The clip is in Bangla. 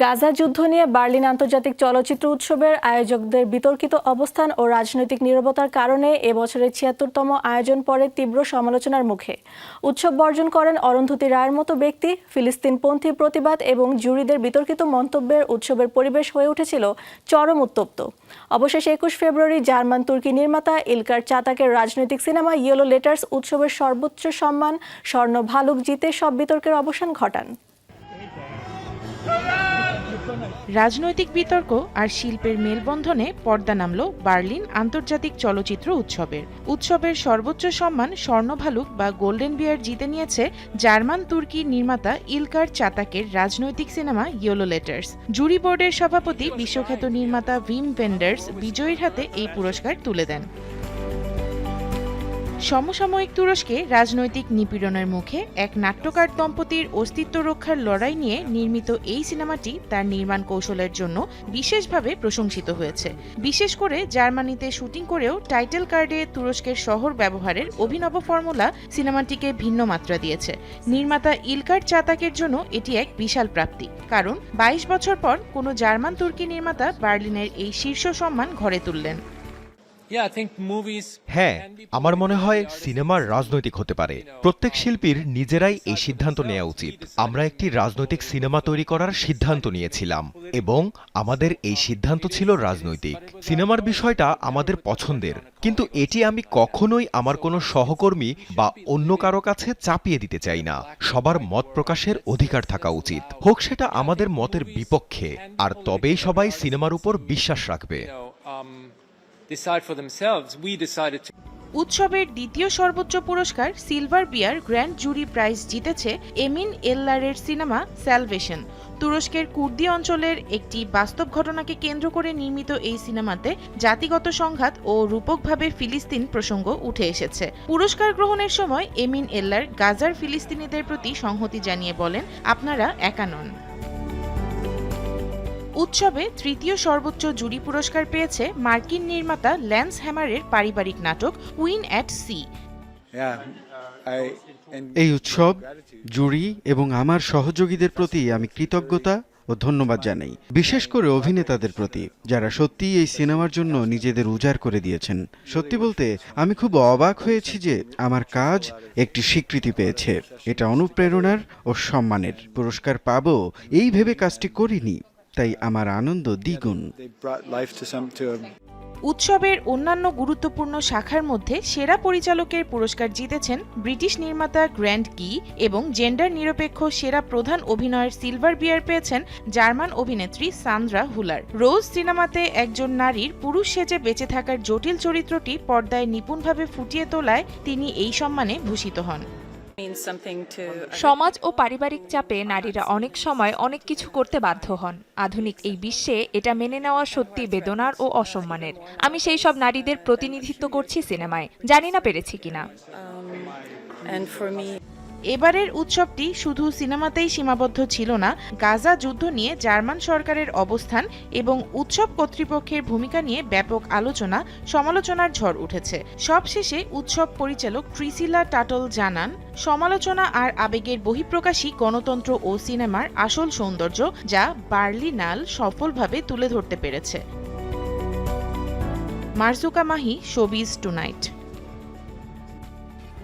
গাজা যুদ্ধ নিয়ে বার্লিন আন্তর্জাতিক চলচ্চিত্র উৎসবের আয়োজকদের বিতর্কিত অবস্থান ও রাজনৈতিক নীরবতার কারণে এবছরের ৭৬তম আয়োজন পরে তীব্র সমালোচনার মুখে। উৎসব বর্জন করেন অরুন্ধতী রায়ের মতো ব্যক্তি। ফিলিস্তিনপন্থী প্রতিবাদ এবং জুরিদের বিতর্কিত মন্তব্যের উৎসবের পরিবেশ হয়ে উঠেছিল চরম উত্তপ্ত। অবশেষে ২১ ফেব্রুয়ারি জার্মান তুর্কি নির্মাতা ইলকার চাতাকের রাজনৈতিক সিনেমা ইয়েলো লেটার্স উৎসবের সর্বোচ্চ সম্মান স্বর্ণ ভালুক জিতে সব বিতর্কের অবসান ঘটান। রাজনৈতিক বিতর্ক আর শিল্পের মেলবন্ধনে পর্দা নামল বার্লিন আন্তর্জাতিক চলচ্চিত্র উৎসবের সর্বোচ্চ সম্মান স্বর্ণ ভালুক বা গোল্ডেন বিয়ার জিতে নিয়েছে জার্মান তুর্কি নির্মাতা ইলকার চাতাকের রাজনৈতিক সিনেমা ইয়েলো লেটার্স। জুরি বোর্ডের সভাপতি বিশ্বখ্যাত নির্মাতা ভিম ভেন্ডার্স বিজয়ীর হাতে এই পুরস্কার তুলে দেন। সমসাময়িক তুরস্কে রাজনৈতিক নিপীড়নের মুখে এক নাট্যকার দম্পতির অস্তিত্ব রক্ষার লড়াই নিয়ে নির্মিত এই সিনেমাটি তার নির্মাণ কৌশলের জন্য বিশেষভাবে প্রশংসিত হয়েছে। বিশেষ করে জার্মানিতে শুটিং করেও টাইটেল কার্ডে তুরস্কের শহর ব্যবহারের অভিনব ফর্মুলা সিনেমাটিকে ভিন্ন মাত্রা দিয়েছে। নির্মাতা ইলকার চাতাকের জন্য এটি এক বিশাল প্রাপ্তি, কারণ ২২ বছর পর কোনো জার্মান তুর্কি নির্মাতা বার্লিনের এই শীর্ষ সম্মান ঘরে তুললেন। হ্যাঁ, আমার মনে হয় সিনেমার রাজনৈতিক হতে পারে। প্রত্যেক শিল্পীর নিজেরাই এই সিদ্ধান্ত নেওয়া উচিত। আমরা একটি রাজনৈতিক সিনেমা তৈরি করার সিদ্ধান্ত নিয়েছিলাম এবং আমাদের এই সিদ্ধান্ত ছিল রাজনৈতিক। সিনেমার বিষয়টা আমাদের পছন্দের, কিন্তু এটি আমি কখনোই আমার কোনো সহকর্মী বা অন্য কারো কাছে চাপিয়ে দিতে চাই না। সবার মত প্রকাশের অধিকার থাকা উচিত, হোক সেটা আমাদের মতের বিপক্ষে, আর তবেই সবাই সিনেমার উপর বিশ্বাস রাখবে। উৎসবের দ্বিতীয় সর্বোচ্চ পুরস্কার সিলভার বিয়ার গ্র্যান্ড জুরি প্রাইজ জিতেছে এমিন এল্লারের সিনেমা স্যালভেশন। তুরস্কের কুর্দি অঞ্চলের একটি বাস্তব ঘটনাকে কেন্দ্র করে নির্মিত এই সিনেমাতে জাতিগত সংঘাত ও রূপকভাবে ফিলিস্তিন প্রসঙ্গ উঠে এসেছে। পুরস্কার গ্রহণের সময় এমিন এল্লার গাজার ফিলিস্তিনিদের প্রতি সংহতি জানিয়ে বলেন, আপনারা একা নন। উৎসবে তৃতীয় সর্বোচ্চ জুরি পুরস্কার পেয়েছে মার্কিন নির্মাতা ল্যান্স হ্যামারের পারিবারিক নাটক কুইন অ্যাট সি। এই উৎসব, জুরি এবং আমার সহযোগীদের প্রতি আমি কৃতজ্ঞতা ও ধন্যবাদ জানাই, বিশেষ করে অভিনেতাদের প্রতি, যারা সত্যিই এই সিনেমার জন্য নিজেদের উজাড় করে দিয়েছেন। সত্যি বলতে আমি খুব অবাক হয়েছি যে আমার কাজ একটি স্বীকৃতি পেয়েছে। এটা অনুপ্রেরণার ও সম্মানের। পুরস্কার পাবো এই ভেবে কাজটি করিনি, তাই আমার আনন্দ দ্বিগুণ। উৎসবের অন্যান্য গুরুত্বপূর্ণ শাখার মধ্যে সেরা পরিচালকের পুরস্কার জিতেছেন ব্রিটিশ নির্মাতা গ্র্যান্ড কি এবং জেন্ডার নিরপেক্ষ সেরা প্রধান অভিনয়ের সিলভার বিয়ার পেয়েছেন জার্মান অভিনেত্রী সান্দ্রা হুলার। রোজ সিনেমাতে একজন নারীর পুরুষ সেজে বেঁচে থাকার জটিল চরিত্রটি পর্দায় নিপুণভাবে ফুটিয়ে তোলায় তিনি এই সম্মানে ভূষিত হন। সমাজ ও পারিবারিক চাপে নারীরা অনেক সময় অনেক কিছু করতে বাধ্য হন। আধুনিক এই বিশ্বে এটা মেনে নেওয়া সত্যি বেদনার ও অসম্মানের। আমি সেই সব নারীদের প্রতিনিধিত্ব করছি সিনেমায়, জানি না পেরেছি কিনা। এবারের উৎসবটি শুধু সিনেমাতেই সীমাবদ্ধ ছিল না। গাজা যুদ্ধ নিয়ে জার্মান সরকারের অবস্থান এবং উৎসব কর্তৃপক্ষের ভূমিকা নিয়ে ব্যাপক আলোচনা সমালোচনার ঝড় উঠেছে। সবশেষে উৎসব পরিচালক ট্রিসিলা টাটল জানান, সমালোচনা আর আবেগের বহিঃপ্রকাশই গণতন্ত্র ও সিনেমার আসল সৌন্দর্য, যা বার্লিনাল সফলভাবে তুলে ধরতে পেরেছে। মারজুকা মাহি, শোবিজ টুনাইট।